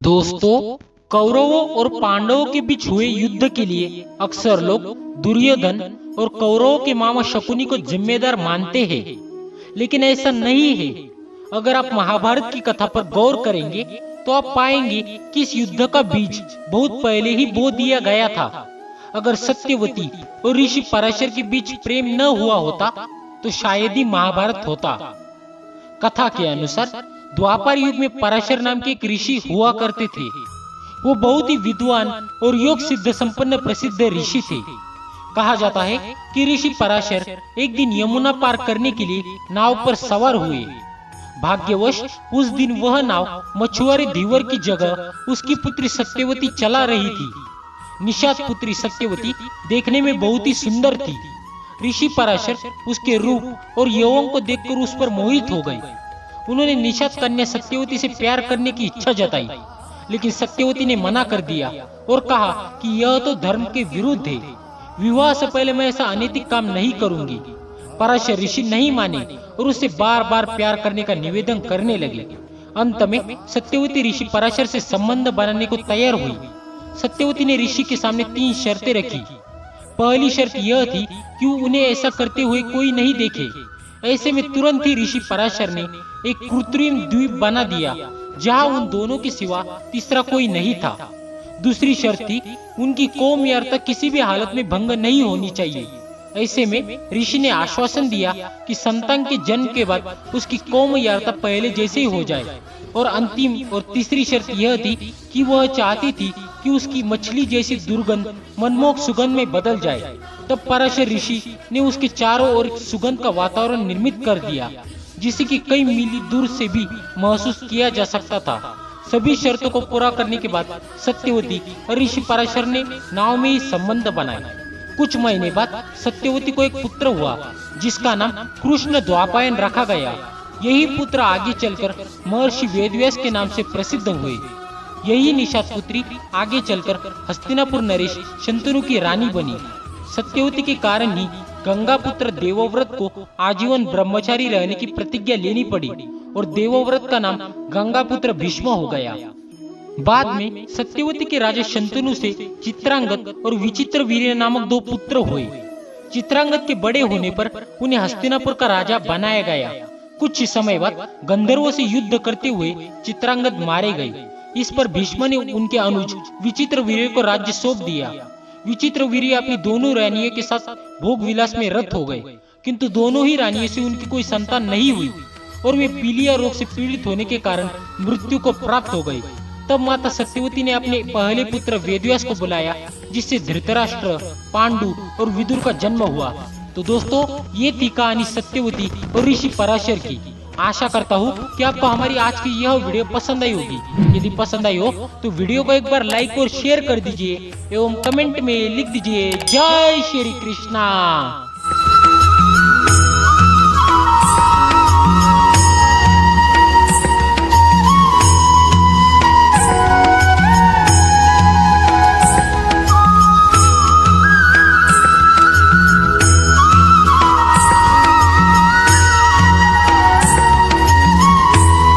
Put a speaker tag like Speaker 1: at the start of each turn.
Speaker 1: दोस्तों, कौरवों और पांडवों के बीच हुए युद्ध के लिए अक्सर लोग दुर्योधन और कौरवों के मामा शकुनी को जिम्मेदार मानते हैं, लेकिन ऐसा नहीं है। अगर आप महाभारत की कथा पर गौर करेंगे तो आप पाएंगे कि इस युद्ध का बीज बहुत पहले ही बो दिया गया था। अगर सत्यवती और ऋषि पराशर के बीच प्रेम न हुआ होता तो शायद ही महाभारत होता। कथा के अनुसार द्वापर युग में पराशर नाम के एक ऋषि हुआ करते थे। वो बहुत ही विद्वान और योग सिद्ध संपन्न प्रसिद्ध ऋषि थे। कहा जाता है कि ऋषि पराशर एक दिन यमुना पार करने के लिए नाव पर सवार हुए। भाग्यवश उस दिन वह नाव मछुआरे धीवर की जगह उसकी पुत्री सत्यवती चला रही थी। निषाद पुत्री सत्यवती देखने में बहुत ही सुंदर थी। ऋषि पराशर उसके रूप और यौवन को देखकर उस पर मोहित हो गए। उन्होंने निषाद कन्या सत्यवती से प्यार करने की इच्छा जताई, लेकिन सत्यवती ने मना कर दिया और कहा कि यह तो धर्म के विरुद्ध है। विवाह से पहले मैं ऐसा अनैतिक काम नहीं करूंगी। पराशर ऋषि नहीं माने और उससे बार बार प्यार करने का निवेदन करने लगे। अंत में सत्यवती ऋषि पराशर से संबंध बनाने को तैयार हुई। सत्यवती ने ऋषि के सामने 3 शर्तें रखी। पहली शर्त यह थी कि उन्हें ऐसा करते हुए कोई नहीं देखे। ऐसे में तुरंत ही ऋषि पराशर ने एक कृत्रिम द्वीप बना दिया जहां उन दोनों के सिवा तीसरा कोई नहीं था। दूसरी शर्त थी उनकी कौम यार्ता किसी भी हालत में भंग नहीं होनी चाहिए। ऐसे में ऋषि ने आश्वासन दिया कि संतान के जन्म के बाद उसकी कौम यार्ता पहले जैसे ही हो जाए। और अंतिम और तीसरी शर्त यह थी कि वह चाहती थी कि उसकी मछली जैसी दुर्गंध मनमोहक सुगंध में बदल जाए। तब पराशर ऋषि ने उसके चारों ओर एक सुगंध का वातावरण निर्मित कर दिया, जिसे कि कई मील दूर से भी महसूस किया जा सकता था। सभी शर्तों को पूरा करने के बाद सत्यवती और ऋषि पराशर ने नाव में ही संबंध बनाए। कुछ महीने बाद सत्यवती को एक पुत्र हुआ जिसका नाम कृष्ण द्वापायन रखा गया। यही पुत्र आगे चलकर महर्षि वेदव्यास के नाम से प्रसिद्ध हुए। यही निषाद पुत्री आगे चलकर हस्तिनापुर नरेश शंतनु की रानी बनी। सत्यवती के कारण ही गंगा पुत्र देवव्रत को आजीवन ब्रह्मचारी रहने की प्रतिज्ञा लेनी पड़ी और देवव्रत का नाम गंगा पुत्र भीष्म हो गया। बाद में सत्यवती के राजा शंतनु से चित्रांगद और विचित्रवीर्य नामक 2 पुत्र हुए। चित्रांगद के बड़े होने पर उन्हें हस्तिनापुर का राजा बनाया गया। कुछ समय बाद गंधर्वों से युद्ध करते हुए चित्रांगद मारे गए। इस पर भीष्म ने उनके अनुज विचित्रवीर्य को राज्य सौंप दिया। विचित्रवीर्य अपनी दोनों रानियों के साथ भोग विलास में रत हो गए, किंतु दोनों ही रानियों से उनकी कोई संतान नहीं हुई और वे पीलिया रोग से पीड़ित होने के कारण मृत्यु को प्राप्त हो गए। तब माता सत्यवती ने अपने पहले पुत्र वेदव्यास को बुलाया, जिससे धृतराष्ट्र, पांडु और विदुर का जन्म हुआ। तो दोस्तों, ये थी कहानी सत्यवती और ऋषि पराशर की। आशा करता हूँ कि आपको हमारी आज की यह वीडियो पसंद आई होगी। यदि पसंद आई हो तो वीडियो को एक बार लाइक और शेयर कर दीजिए एवं कमेंट में लिख दीजिए जय श्री कृष्णा।